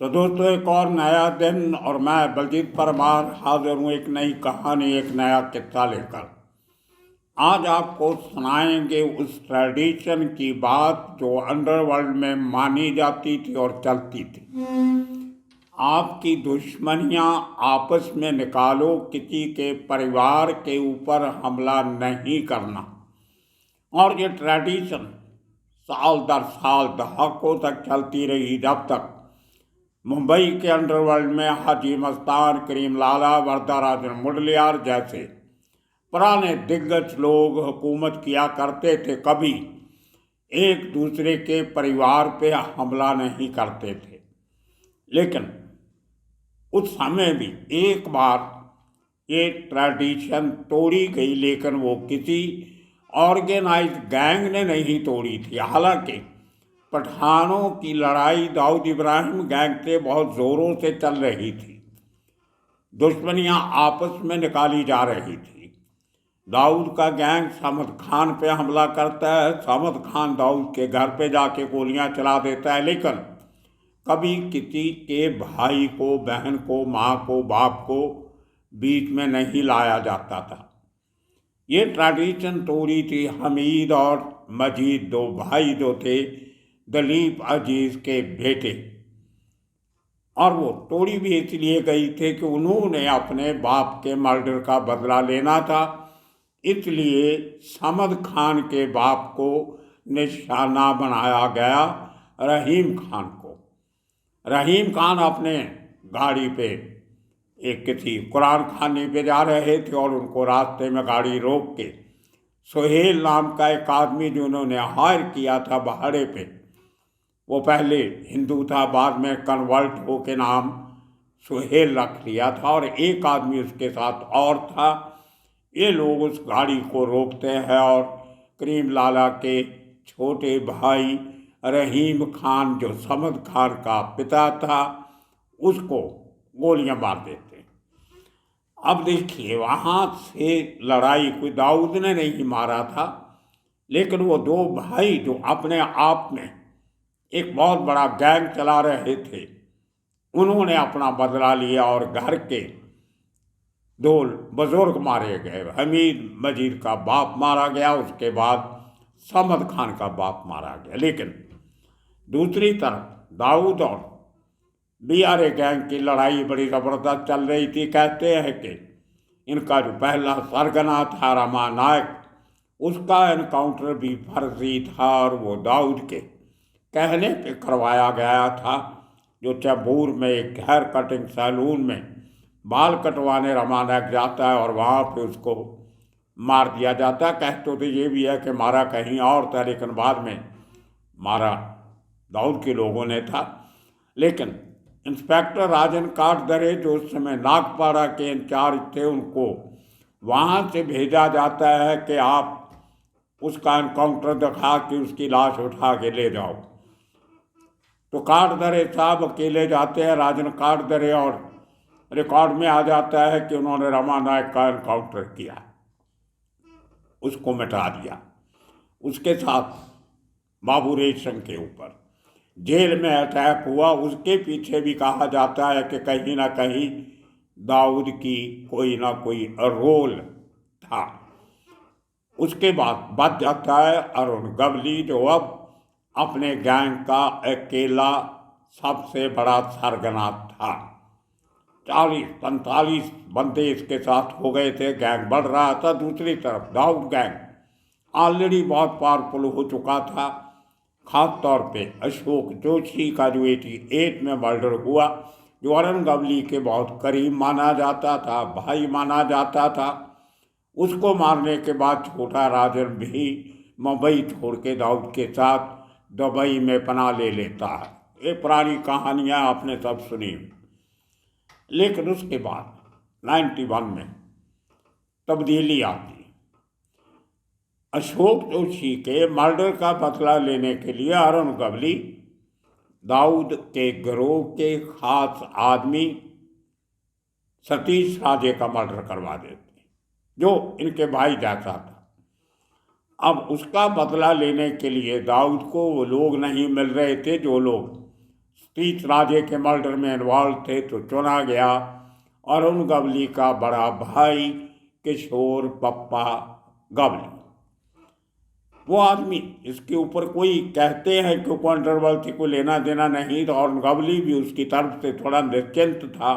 तो दोस्तों, एक और नया दिन और मैं बलजीत परमार हाजिर हूँ एक नई कहानी, एक नया किस्सा लेकर। आज आपको सुनाएंगे उस ट्रेडिशन की बात जो अंडरवर्ल्ड में मानी जाती थी और चलती थी। आपकी दुश्मनियां आपस में निकालो, किसी के परिवार के ऊपर हमला नहीं करना। और ये ट्रेडिशन साल दर साल दहाकों तक चलती रही, जब तक मुंबई के अंडरवर्ल्ड में हाजी मस्तान, करीम लाला, वरदाराजन मुडलियार जैसे पुराने दिग्गज लोग हुकूमत किया करते थे। कभी एक दूसरे के परिवार पे हमला नहीं करते थे, लेकिन उस समय भी एक बार ये ट्रेडिशन तोड़ी गई, लेकिन वो किसी ऑर्गेनाइज्ड गैंग ने नहीं तोड़ी थी। हालांकि पठानों की लड़ाई दाऊद इब्राहिम गैंग से बहुत ज़ोरों से चल रही थी। दुश्मनियां आपस में निकाली जा रही थी। दाऊद का गैंग समद खान पे हमला करता है, समद खान दाऊद के घर पे जाके गोलियां चला देता है, लेकिन कभी किसी के भाई को, बहन को, माँ को, बाप को बीच में नहीं लाया जाता था। ये ट्रेडिशन तोड़ी थी हमीद और मजीद, दो भाई जो थे दलीप अजीज के बेटे। और वो तोड़ी भी इसलिए गई थी कि उन्होंने अपने बाप के मर्डर का बदला लेना था, इसलिए समद खान के बाप को निशाना बनाया गया, रहीम खान को। रहीम खान अपने गाड़ी पे एक किसी कुरान खाने पे जा रहे थे और उनको रास्ते में गाड़ी रोक के सुहेल नाम का एक आदमी जो उन्होंने हायर किया था भाड़े पे, वो पहले हिंदू था, बाद में कन्वर्ट हो के नाम सुहेल रख लिया था, और एक आदमी उसके साथ और था। ये लोग उस गाड़ी को रोकते हैं और करीम लाला के छोटे भाई रहीम खान, जो समद खान का पिता था, उसको गोलियां मार देते हैं। अब देखिए, वहाँ से लड़ाई कोई दाऊद ने नहीं मारा था, लेकिन वो दो भाई जो अपने आप में एक बहुत बड़ा गैंग चला रहे थे, उन्होंने अपना बदला लिया और घर के दो बुजुर्ग मारे गए। हमीद मजीद का बाप मारा गया, उसके बाद समद खान का बाप मारा गया। लेकिन दूसरी तरफ दाऊद और बीआरए गैंग की लड़ाई बड़ी ज़बरदस्त चल रही थी। कहते हैं कि इनका जो पहला सरगना था रमा नायक, उसका एनकाउंटर भी फर्जी था और वो दाऊद के कहने पे करवाया गया था। जो चैबूर में एक हेयर कटिंग सैलून में बाल कटवाने रमा नायक जाता है और वहाँ पे उसको मार दिया जाता है। कहते तो ये भी है कि मारा कहीं और था, लेकिन बाद में मारा दाऊद के लोगों ने था। लेकिन इंस्पेक्टर राजन काटदरे, जो उस समय नागपाड़ा के इंचार्ज थे, उनको वहाँ से भेजा जाता है कि आप उसका एनकाउंटर दिखा के उसकी लाश उठा के ले जाओ। तो काटदरे साहब अकेले जाते हैं, राजन काटदरे, और रिकॉर्ड में आ जाता है कि उन्होंने रमा नायक का एनकाउंटर किया, उसको मिटा दिया। उसके साथ बाबू रेशम के ऊपर जेल में अटैक हुआ, उसके पीछे भी कहा जाता है कि कहीं ना कहीं दाऊद की कोई ना कोई रोल था। उसके बाद बच जाता है अरुण गवली, जो अब अपने गैंग का अकेला सबसे बड़ा सरगना था। 40-45 बंदे इसके साथ हो गए थे, गैंग बढ़ रहा था। दूसरी तरफ दाऊद गैंग ऑलरेडी बहुत पावरफुल हो चुका था। खास तौर पे अशोक जोशी का जो 88 में मर्डर हुआ, जो अरुण गवली के बहुत करीब माना जाता था, भाई माना जाता था, उसको मारने के बाद छोटा राजन भी मुंबई छोड़ के दाऊद के साथ दुबई में पनाह ले लेता है। ये पुरानी कहानियाँ आपने सब सुनी। लेकिन उसके बाद 91 में तब्दीली आती। अशोक जोशी के मर्डर का बदला लेने के लिए अरुण गवली दाऊद के गिरोह के खास आदमी सतीश राजे का मर्डर करवा देते, जो इनके भाई जैसा था। अब उसका बदला लेने के लिए दाऊद को वो लोग नहीं मिल रहे थे जो लोग सतीश राजे के मर्डर में इन्वॉल्व थे तो चुना गया अरुण गवली का बड़ा भाई किशोर पप्पा गवली। वो आदमी, इसके ऊपर कोई कहते हैं कि कंट्रोवर्सी को लेना देना नहीं, तो अरुण गवली भी उसकी तरफ से थोड़ा निश्चिंत था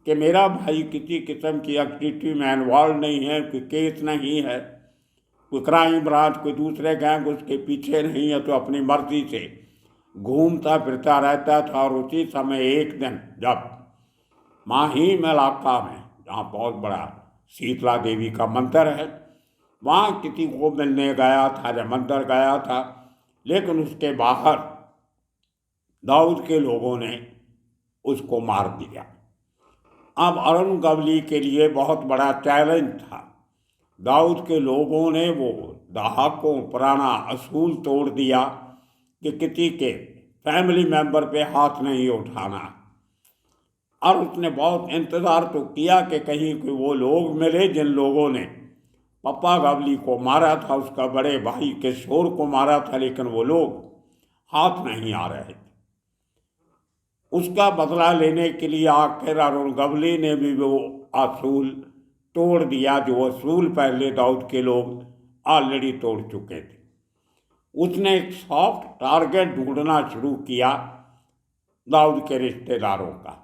कि मेरा भाई किसी किस्म की एक्टिविटी में इन्वॉल्व नहीं है, कोई केस नहीं है, कोई क्राइम ब्रांच, कोई दूसरे गैंग उसके पीछे नहीं है, तो अपनी मर्जी से घूमता फिरता रहता था। और उसी समय एक दिन जब माहिम इलाका में, जहाँ बहुत बड़ा शीतला देवी का मंदिर है, वहाँ किसी को मिलने गया था, जब मंदिर गया था, लेकिन उसके बाहर दाऊद के लोगों ने उसको मार दिया। अब अरुण गवली के लिए बहुत बड़ा चैलेंज था। दाऊद के लोगों ने वो दहाकों पुराना असूल तोड़ दिया कि किसी के फैमिली मेंबर पे हाथ नहीं उठाना, और उसने बहुत इंतज़ार तो किया कि कहीं कोई वो लोग मिले जिन लोगों ने पप्पा गवली को मारा था, उसका बड़े भाई किशोर को मारा था, लेकिन वो लोग हाथ नहीं आ रहे थे। उसका बदला लेने के लिए आखिर अरुण गवली ने भी वो असूल तोड़ दिया जो असूल पहले दाऊद के लोग ऑलरेडी तोड़ चुके थे। उसने एक सॉफ्ट टारगेट ढूंढना शुरू किया दाऊद के रिश्तेदारों का।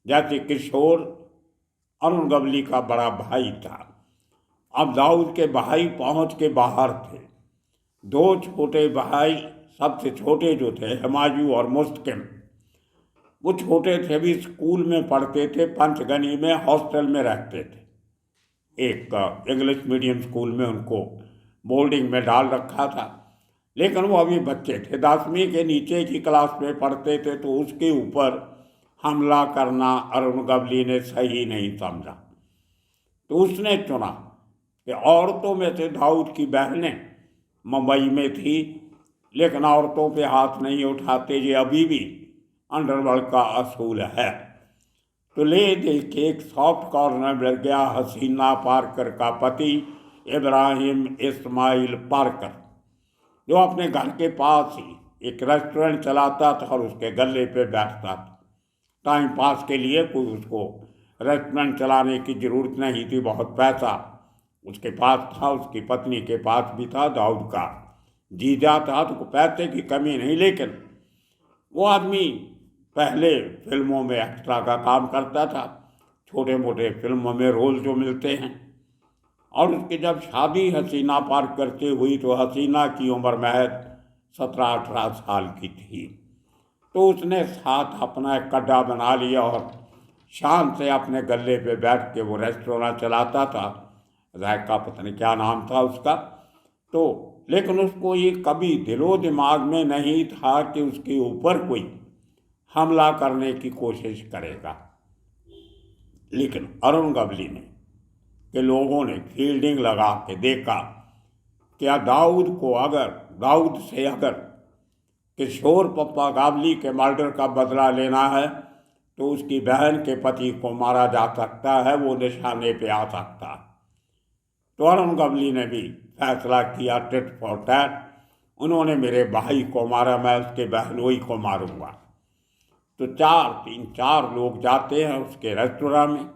जैसे किशोर अरुण गवली का बड़ा भाई था, अब दाऊद के भाई पहुंच के बाहर थे। दो छोटे भाई, सबसे छोटे जो थे हुमायूं और मुस्तकिम, वो छोटे थे, भी स्कूल में पढ़ते थे, पंचगनी में हॉस्टल में रहते थे। एक इंग्लिश मीडियम स्कूल में उनको बोर्डिंग में डाल रखा था, लेकिन वो अभी बच्चे थे, 10वीं के नीचे की क्लास में पढ़ते थे, तो उसके ऊपर हमला करना अरुण गवली ने सही नहीं समझा। तो उसने चुना कि औरतों में से दाऊद की बहनें मुंबई में थी, लेकिन औरतों पे हाथ नहीं उठाते, ये अभी भी अंडरवर्ल्ड का असूल है। तो ले दे के एक सॉफ्ट कॉर्नर मिल गया हसीना पारकर का पति इब्राहिम इस्माइल पारकर, जो अपने घर के पास ही एक रेस्टोरेंट चलाता था और उसके गले पे बैठता था। टाइम पास के लिए कोई उसको रेस्टोरेंट चलाने की ज़रूरत नहीं थी, बहुत पैसा उसके पास था, उसकी पत्नी के पास भी था, दाऊद का जीजा था, तो पैसे की कमी नहीं। लेकिन वो आदमी पहले फिल्मों में एक्स्ट्रा का काम करता था, छोटे मोटे फिल्मों में रोल जो मिलते हैं। और उसकी जब शादी हसीना पारकर से हुई तो हसीना की उम्र महज 17-18 साल की थी। तो उसने साथ अपना एक कड्डा बना लिया और शान से अपने गले पे बैठ के वो रेस्टोरेंट चलाता था। जायका पता नहीं क्या नाम था उसका। तो लेकिन उसको ये कभी दिलो दिमाग में नहीं था कि उसके ऊपर कोई हमला करने की कोशिश करेगा। लेकिन अरुण गवली ने के लोगों ने फील्डिंग लगा के देखा क्या दाऊद से अगर किशोर पप्पा गवली के मर्डर का बदला लेना है तो उसकी बहन के पति को मारा जा सकता है, वो निशाने पे आ सकता है। तो अरुण गवली ने भी फैसला किया टिट फॉर टैट। उन्होंने मेरे भाई को मारा, मैं उसके बहनोई को मारूंगा। तो 3-4 लोग जाते हैं उसके रेस्टोरेंट में।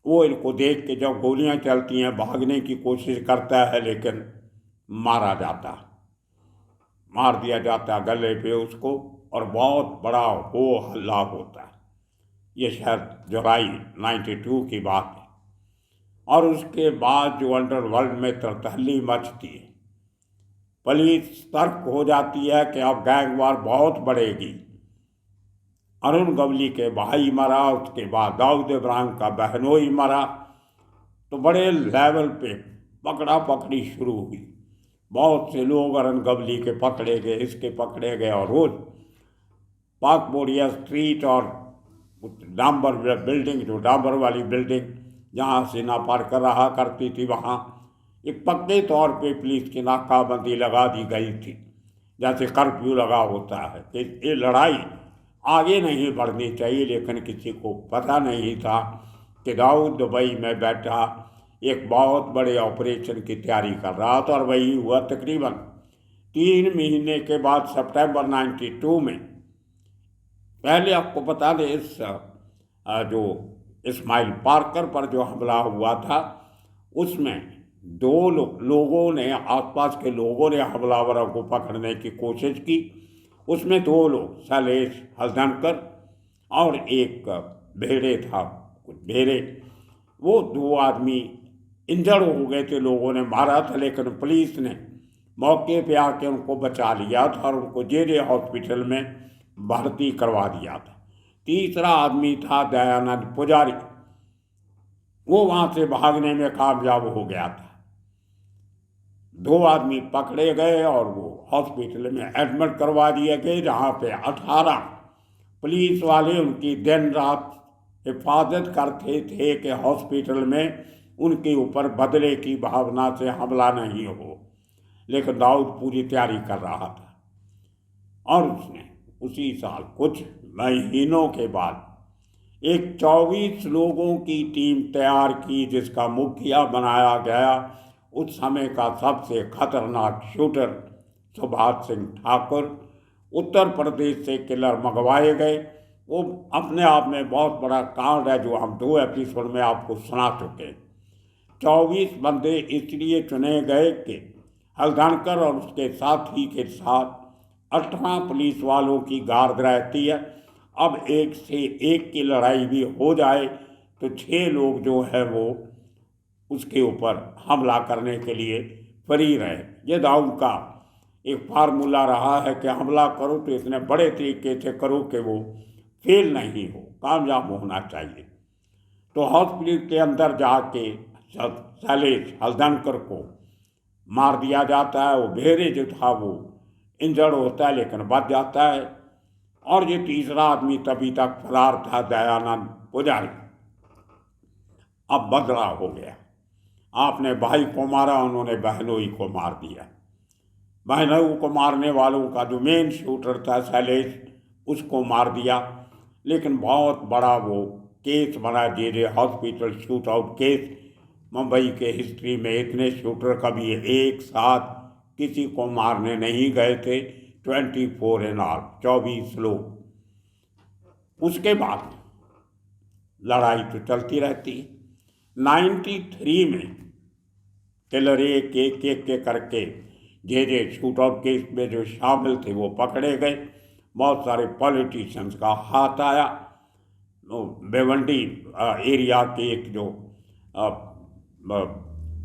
वो इनको देख के जब गोलियां चलती हैं भागने की कोशिश करता है, लेकिन मार दिया जाता है गले पे उसको, और बहुत बड़ा हो हल्ला होता है। ये शायद जुलाई 92 की बात है। और उसके बाद जो अंडरवर्ल्ड में तरतहली मचती है, पुलिस सतर्क हो जाती है कि अब गैंग वार बहुत बढ़ेगी। अरुण गवली के भाई मरा, उसके बाद दाऊद इब्राहिम का बहनोई मरा, तो बड़े लेवल पे पकड़ा पकड़ी शुरू हुई। बहुत से लोग अरुण गवली के पकड़े गए, इसके पकड़े गए, और रोज पाक बोरिया स्ट्रीट और डांबर बिल्डिंग, जो डांबर वाली बिल्डिंग जहाँ सीना पार कर रहा करती थी, वहाँ एक पक्के तौर पे पुलिस की नाकाबंदी लगा दी गई थी, जैसे कर्फ्यू लगा होता है कि ये लड़ाई आगे नहीं बढ़नी चाहिए। लेकिन किसी को पता नहीं था कि दाऊद दुबई में बैठा एक बहुत बड़े ऑपरेशन की तैयारी कर रहा था। और वही हुआ। तकरीबन 3 महीने के बाद सितंबर 92 में पहले आपको बता दें, इस जो इस्माइल पार्कर पर जो हमला हुआ था उसमें दो लोगों ने, आसपास के लोगों ने हमलावरों को पकड़ने की कोशिश की। उसमें दो लोग, शैलेश हल्दनकर और एक भेड़े था, कुछ भेड़े, वो दो आदमी इंजर्ड हो गए थे, लोगों ने मारा था, लेकिन पुलिस ने मौके पे आके उनको बचा लिया था और उनको जेजे हॉस्पिटल में भर्ती करवा दिया था। तीसरा आदमी था दयानंद पुजारी, वो वहाँ से भागने में कामयाब हो गया था। दो आदमी पकड़े गए और वो हॉस्पिटल में एडमिट करवा दिए गए, जहाँ पे 18 पुलिस वाले उनकी दिन रात हिफाजत करते थे कि हॉस्पिटल में उनके ऊपर बदले की भावना से हमला नहीं हो। लेकिन दाऊद पूरी तैयारी कर रहा था और उसने उसी साल कुछ महीनों के बाद एक 24 लोगों की टीम तैयार की, जिसका मुखिया बनाया गया उस समय का सबसे खतरनाक शूटर सुभाष सिंह ठाकुर। उत्तर प्रदेश से किलर मंगवाए गए। वो अपने आप में बहुत बड़ा कांड है जो हम 2 एपिसोड में आपको सुना चुके। 24 बंदे इसलिए चुने गए कि हल्दनकर और उसके साथी के साथ 18 पुलिस वालों की गार्ड रहती है। अब एक से एक की लड़ाई भी हो जाए तो 6 लोग जो है वो उसके ऊपर हमला करने के लिए फ्री रहे। ये दाऊद का एक फार्मूला रहा है कि हमला करो तो इतने बड़े तरीके से करो कि वो फेल नहीं हो, कामयाब होना चाहिए। तो हॉस्पिटल के अंदर जाके शैलेश हल्दनकर को मार दिया जाता है। वो भेड़े जो था वो इंजर्ड होता है लेकिन बच जाता है। और ये तीसरा आदमी तभी तक फरार था, दयानंद पुजारी। अब बदला हो गया, आपने भाई को मारा, उन्होंने बहनोई को मार दिया। बहनोई को मारने वालों का जो मेन शूटर था शैलेश, उसको मार दिया। लेकिन बहुत बड़ा वो केस बना, JJ hospital shoot out case. Mumbai के हिस्ट्री में इतने शूटर कभी एक साथ किसी को मारने नहीं गए थे। 24 इन ऑल, 24 लोग। उसके बाद लड़ाई तो चलती रहती। 93 में किलर एक एक के करके जे शूट आउट केस में जो शामिल थे वो पकड़े गए। बहुत सारे पॉलिटिशियंस का हाथ आया। बेवंडी एरिया के एक जो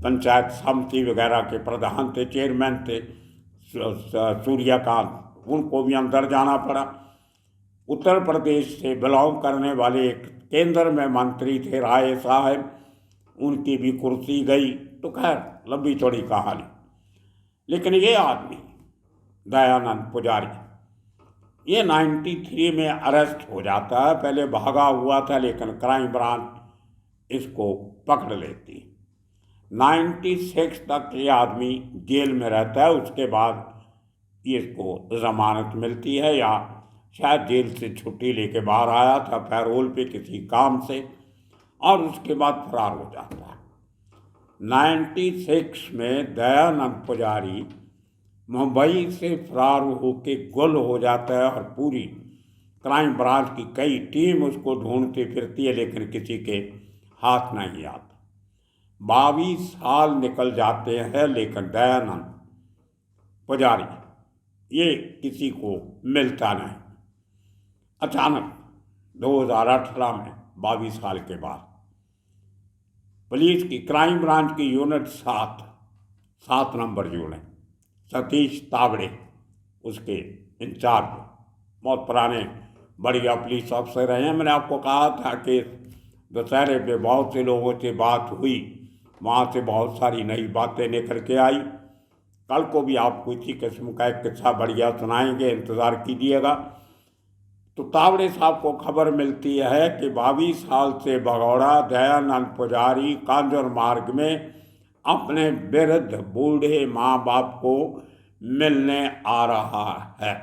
पंचायत समिति वगैरह के प्रधान थे, चेयरमैन थे, सूर्यकांत, उनको भी अंदर जाना पड़ा। उत्तर प्रदेश से बिलोंग करने वाले एक केंद्र में मंत्री थे राय साहब, उनकी भी कुर्सी गई। तो खैर लंबी चौड़ी कहानी। लेकिन ये आदमी दयानंद पुजारी, ये 93 में अरेस्ट हो जाता है। पहले भागा हुआ था लेकिन क्राइम ब्रांच इसको पकड़ लेती। 96 तक ये आदमी जेल में रहता है। उसके बाद इसको जमानत मिलती है, या शायद जेल से छुट्टी लेके बाहर आया था पैरोल पे किसी काम से, और उसके बाद फरार हो जाता है। 96 में दयानंद पुजारी मुंबई से फरार होके गुल हो जाता है और पूरी क्राइम ब्रांच की कई टीम उसको ढूंढती फिरती है लेकिन किसी के हाथ नहीं आता। 22 साल निकल जाते हैं लेकिन दयानंद पुजारी ये किसी को मिलता नहीं। अचानक 2018 में 22 साल के बाद पुलिस की क्राइम ब्रांच की unit 7 number unit, Satish Tawde उसके इंचार्ज, बहुत पुराने बढ़िया पुलिस अफसर रहे हैं। मैंने आपको कहा था कि दशहरे पे बहुत से लोगों से बात हुई, वहाँ से बहुत सारी नई बातें निकल के आई। कल को भी आपको इसी किस्म का एक किस्सा बढ़िया सुनाएंगे, इंतज़ार कीजिएगा। तो तावड़े साहब को खबर मिलती है कि 22 साल से भगौड़ा दयानंद पुजारी कांजूर मार्ग में अपने वृद्ध बूढ़े माँ बाप को मिलने आ रहा है।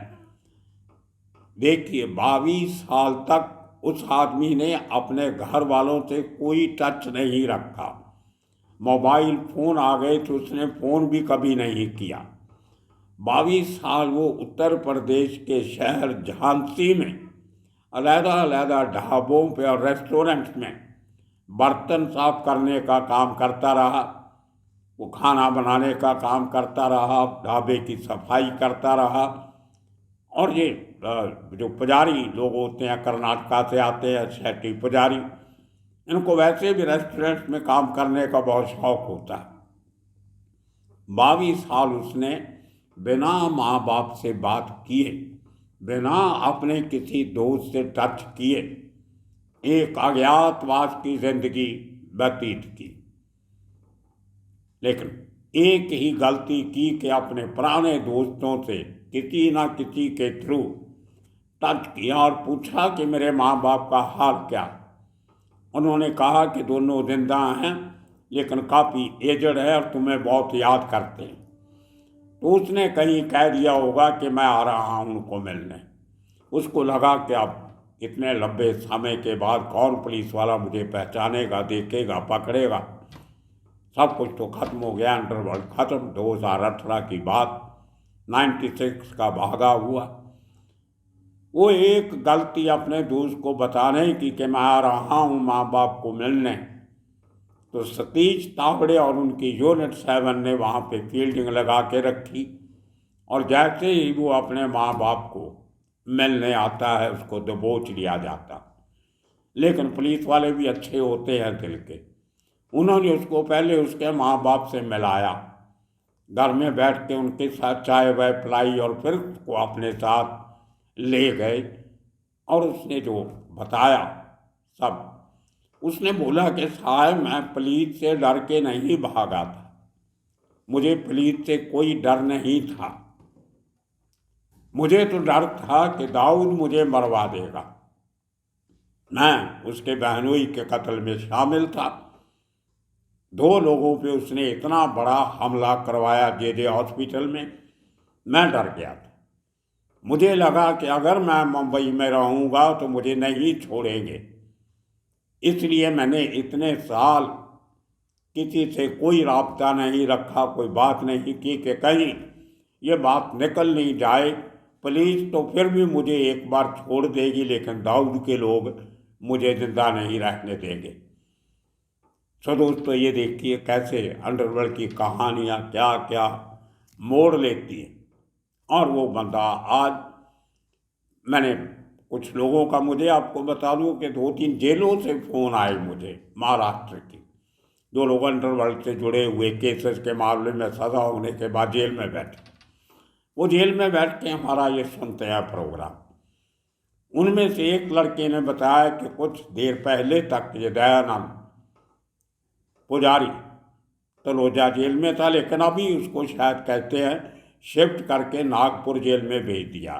देखिए, 22 साल तक उस आदमी ने अपने घर वालों से कोई टच नहीं रखा। मोबाइल फ़ोन आ गए तो उसने फ़ोन भी कभी नहीं किया। 22 साल वो उत्तर प्रदेश के शहर झांसी में अलग-अलग ढाबों पे और रेस्टोरेंट्स में बर्तन साफ करने का काम करता रहा, वो खाना बनाने का काम करता रहा, ढाबे की सफाई करता रहा। और ये जो पुजारी लोग होते हैं, कर्नाटका से आते हैं, शेट्टी पुजारी, इनको वैसे भी रेस्टोरेंट में काम करने का बहुत शौक होता है। 22 साल उसने बिना माँ बाप से बात किए, बिना अपने किसी दोस्त से टच किए एक अज्ञातवास की जिंदगी व्यतीत की। लेकिन एक ही गलती की कि अपने पुराने दोस्तों से किसी ना किसी के थ्रू टच किया और पूछा कि मेरे माँ बाप का हाल क्या। उन्होंने कहा कि दोनों जिंदा हैं, लेकिन काफ़ी एजड है और तुम्हें बहुत याद करते हैं। तो उसने कहीं कह दिया होगा कि मैं आ रहा हूँ उनको मिलने। उसको लगा कि अब इतने लंबे समय के बाद कौन पुलिस वाला मुझे पहचानेगा, देखेगा, पकड़ेगा। सब कुछ तो खत्म हो गया, अंडरवर्ल्ड खत्म। 2018 की बात, 96 का भागा हुआ। वो एक गलती अपने दोस्त को बताने की कि मैं आ रहा हूँ माँ बाप को मिलने, तो सतीश तावड़े और उनकी यूनिट 7 ने वहाँ पे फील्डिंग लगा के रखी। और जैसे ही वो अपने माँ बाप को मिलने आता है, उसको दबोच लिया जाता। लेकिन पुलिस वाले भी अच्छे होते हैं दिल के। उन्होंने उसको पहले उसके माँ बाप से मिलाया, घर में बैठ के उनके साथ चाय वाय पिलाई और फिर उसको अपने साथ ले गए। और उसने जो बताया सब, उसने बोला कि साहब मैं पुलिस से डर के नहीं भागा था, मुझे पुलिस से कोई डर नहीं था। मुझे तो डर था कि दाऊद मुझे मरवा देगा। मैं उसके बहनोई के कत्ल में शामिल था। 2 लोगों पे उसने इतना बड़ा हमला करवाया जे हॉस्पिटल में, मैं डर गया था। मुझे लगा कि अगर मैं मुंबई में रहूँगा तो मुझे नहीं छोड़ेंगे। इसलिए मैंने इतने साल किसी से कोई राब्ता नहीं रखा, कोई बात नहीं की कि कहीं ये बात निकल नहीं जाए। पुलिस तो फिर भी मुझे एक बार छोड़ देगी, लेकिन दाऊद के लोग मुझे जिंदा नहीं रहने देंगे। सो दोस्तों, ये देखिए कैसे अंडरवर्ल्ड की कहानियाँ क्या क्या मोड़ लेती हैं। और वो बंदा आज, मैंने कुछ लोगों का, मुझे आपको बता दूं कि 2-3 जेलों से फ़ोन आए मुझे, महाराष्ट्र की। 2 लोग अंडरवर्ल्ड से जुड़े हुए केसेस के मामले में सज़ा होने के बाद जेल में बैठे। वो जेल में बैठ के हमारा ये सुनते हैं प्रोग्राम। उनमें से एक लड़के ने बताया कि कुछ देर पहले तक ये दयानंद पुजारी तलोजा जेल में था, लेकिन अभी उसको शायद कहते हैं शिफ्ट करके नागपुर जेल में भेज दिया।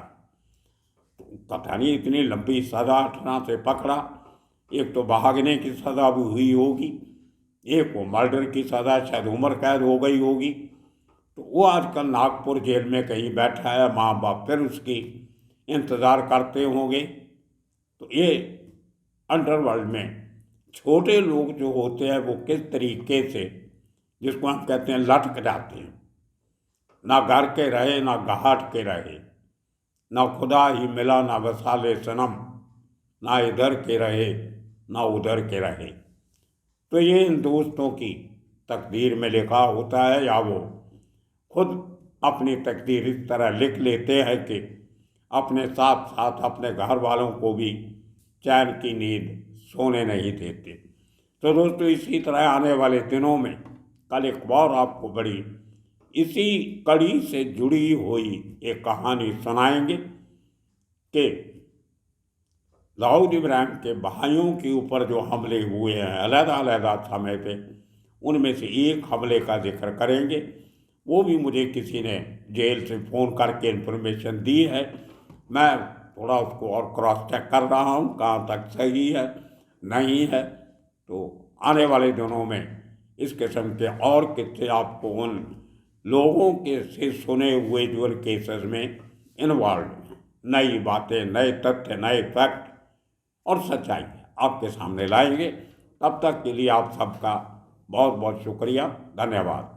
तो पता नहीं इतनी लंबी सज़ा 18 से पकड़ा। एक तो भागने की सज़ा भी हुई होगी, एक वो मर्डर की सज़ा, शायद उम्र कैद हो गई होगी। तो वो आजकल नागपुर जेल में कहीं बैठा है, माँ बाप फिर उसकी इंतज़ार करते होंगे। तो ये अंडरवर्ल्ड में छोटे लोग जो होते हैं वो किस तरीके से, जिसको हम कहते हैं लटक जाते हैं, ना घर के रहे ना घाट के रहे, ना खुदा ही मिला ना वसाले सनम, ना इधर के रहे ना उधर के रहे। तो ये इन दोस्तों की तकदीर में लिखा होता है, या वो खुद अपनी तकदीर इस तरह लिख लेते हैं कि अपने साथ साथ अपने घर वालों को भी चैन की नींद सोने नहीं देते। तो दोस्तों, इसी तरह आने वाले दिनों में कल एक और आपको बड़ी इसी कड़ी से जुड़ी हुई एक कहानी सुनाएंगे कि दाऊद इब्राहिम के भाइयों के ऊपर जो हमले हुए हैं अलग-अलग समय पे, उनमें से एक हमले का जिक्र करेंगे। वो भी मुझे किसी ने जेल से फ़ोन करके इन्फॉर्मेशन दी है। मैं थोड़ा उसको और क्रॉस चेक कर रहा हूँ कहाँ तक सही है नहीं है। तो आने वाले दिनों में इस किस्म के और किस्से आपको उन लोगों के से सुने हुए जो केसेस में इन्वॉल्व, नई बातें, नए तथ्य, नए फैक्ट और सच्चाई आपके सामने लाएंगे। तब तक के लिए आप सबका बहुत बहुत शुक्रिया, धन्यवाद।